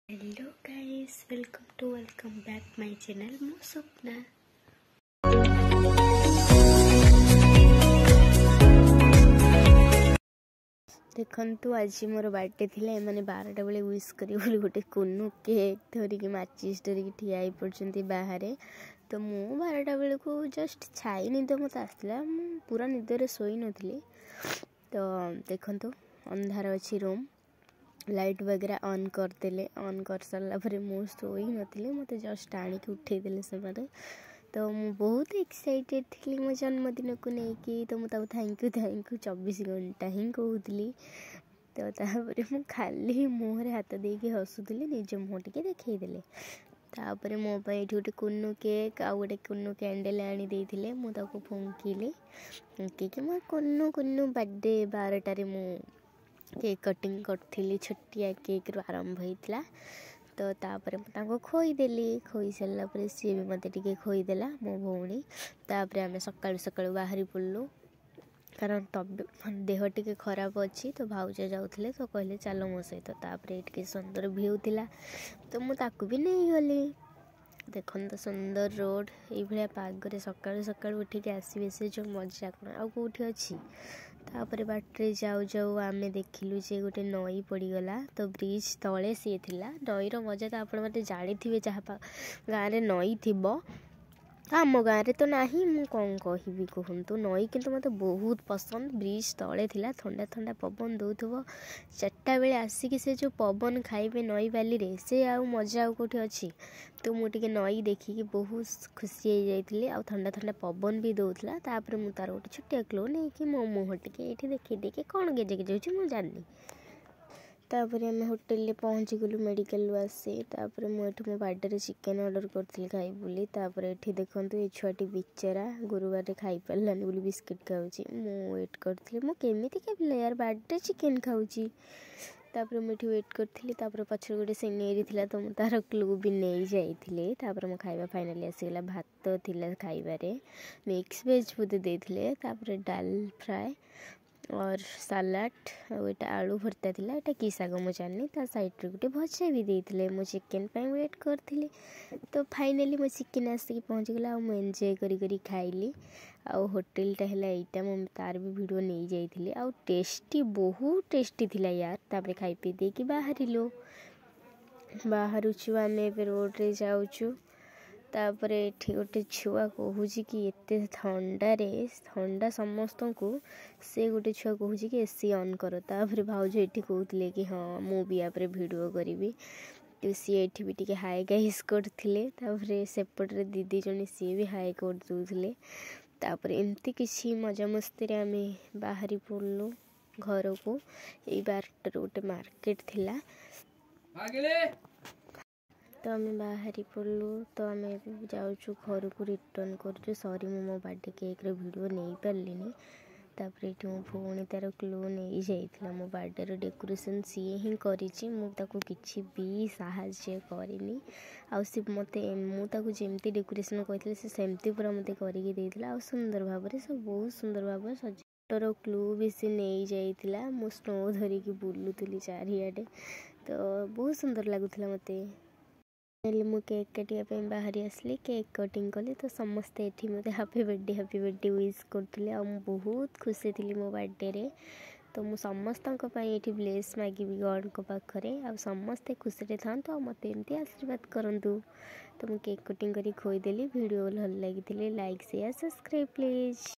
Hello guys, welcome back my channel मो स्वप्ना। देखु आज मोर बर्थडे थिला एमाने 12टा बेले विश करी बोली गोटे कुन्नू केक धरिकी माचिस धरिकी ठिया होई पड़छन्ती बाहरे। तो मु 12टा बेले को जस्ट छाई निद मत आसला, पूरा निदरे सोई नथली। तो देखंतु अंधार अछि रूम, लाइट वगैरह ऑन करदेले। ऑन कर सारा पर मु सोई नथली, मत जस्ट आनिक उठे देले से। तो मु बहुत एक्साइटेड थी मो जन्मदिन को लेकिन। तो मुझे थैंक यू 24 घंटा ही कहूली। तो तापर मु खाली मुहरे हाथ देके हसुली, निज मुह टे देखईदेले। तापर मो पाई गोटे कुन्नू केक आ गोटे कुन्नू कैंडल आनी देथिले, मु ताको फुंकिली। फुंकिकी मो कुन्नू कुन्नू बर्थडे 12टारे मु केक कटिंग करथिली। छोटिया केक रु आरंभ होइतला। तो तापर ताको खोईदेली, खोई सारा पर सी भी मत टिके खोईदेला मो भौणी। तापर आम सकाळु सकाळु बाहरी पड़लु, कारण तब देह टिके खराब अच्छी। तो भाउज जाऊले तो कहले चलो मो सहित। तापर ये सुंदर भ्यू थिला, तो मु ताकू भी नहीं गली। देखन तो सुंदर रोड ये भाया पागरे सकाळु सकाळु उठिक आसबे से जो मजा कौन आ कौटी अच्छी। तापर बाटरे जाऊ जाऊ आम देखिलु जे गोटे नई पड़गला। तो ब्रिज तले सी थिला। नईर मजा तो आपण मैंने जानी थे, जहाँ गाँव में नई थी आम गाँव में तो नहीं। मु कौन कहबी कहतु, नई किंतु मत बहुत पसंद। ब्रिज तले थिला, ठंडा ठंडा पवन दौथुव। 4टा बेले आसिक से जो पवन खाइबे नई बाली रे, से आउ मजा आउ कौटी अच्छी। तो मुझे नई देखिकी बहुत खुशी हो जाती। आ ठंडा ठंडा पवन भी दौला। तापर मु तार गोटे छोटिया क्लो नहीं कि मो मुँह टे ये देखी देखी कौन गेजे गेजे मुझे जानी। तापर आम होटेल में पहुँची गलु मेडिकल आसे। तापर मुझे मो बर्थडे चिकेन ऑर्डर करी खाई बोली। तापर ये देखते ये छुआटी बिचारा गुरुवार खाई पारानी बोली बिस्किट खाऊँ। मु वेट करी मुझे यार बर्थडे चिकेन खाऊँ। तापर मुझे वेट करी। तापर पछर गोटे सिनेरी थिला, तो मु तार क्लू भी नहीं जाइए। तापर मो खाइबा फाइनाली आसीगला। भात थिला खाइबारे, मिक्स वेज बुदे देथिले। तापर दाल फ्राए और सालाड और आलू भर्ता थिला। एटा की साग मु जानी। ता साइड रे गोटे भजा भी देथिले। मो चिकेन पे वेट करथिले। तो फाइनाली मो चिकेन आसिक पहुँच गला। मु एंजॉय करी खाइली। आ होटेल टा हैला एटा मु तार भी वीडियो नहीं जाइथिले। आ टेस्टी बहुत टेस्टी थिला यार। तापर खाई पी दे कि बाहरिलो, बाहरुछु आमे रोड रे जाउछु। तापर एठी गोटे छुआ कहूँ कि एते ठंडा समस्त को, से गोटे छुआ कहूँ कि एसी ऑन कर। तापर भाउज ये कहते कि हाँ मु भी या वीडियो करी। तो सी एठी भी टिके हाई गाइस करथिले। तापर सेपटे दीदी जने सी भी हाई कर दूसरे। तापर एमती किसी मजा मस्ती रे आमे बाहरी पड़लु घर को। ये बार गोटे मार्केट थिला, तो आम बाहरी पड़लु। तो आम जाऊँ घर को रिटर्न कर। सॉरी मो बर्थडे केक रे वीडियो नहीं पार्लिनी। तापर ये मो भौणी तार क्लो नहीं जाइला। मो बर्थडे डेकोरेशन सी ही करिछि, मु ताको किछि भी साहाय्य करिनी। आ सी मते मु ताको जेमती डेकोरेशन कहथिले से सेमती पूरा मते करिके देथिला। आ सुंदर भाबरे सब बहुत सुंदर भाबरे सजर क्लू भी से नहीं जाइला। मु स्नो धरिकी बुलुतली चारियाडे। तो बहुत सुंदर लगुला मते। मु केक काटिया बाहरी आसली, केक कटिंग कली। तो समस्ते ये मत हैप्पी बर्थडे विश करते। बहुत खुशी थी मो बर्थडे रे। तो मु समस्त ये ब्लेस मागी गॉड को पाखरे। आ समस्ते खुशी था, तो मत एमती आशीर्वाद करूँ। तो मु केक कटिंग करी खोईदेली। वीडियो भल लगी लाइक शेयर सब्सक्राइब प्लीज।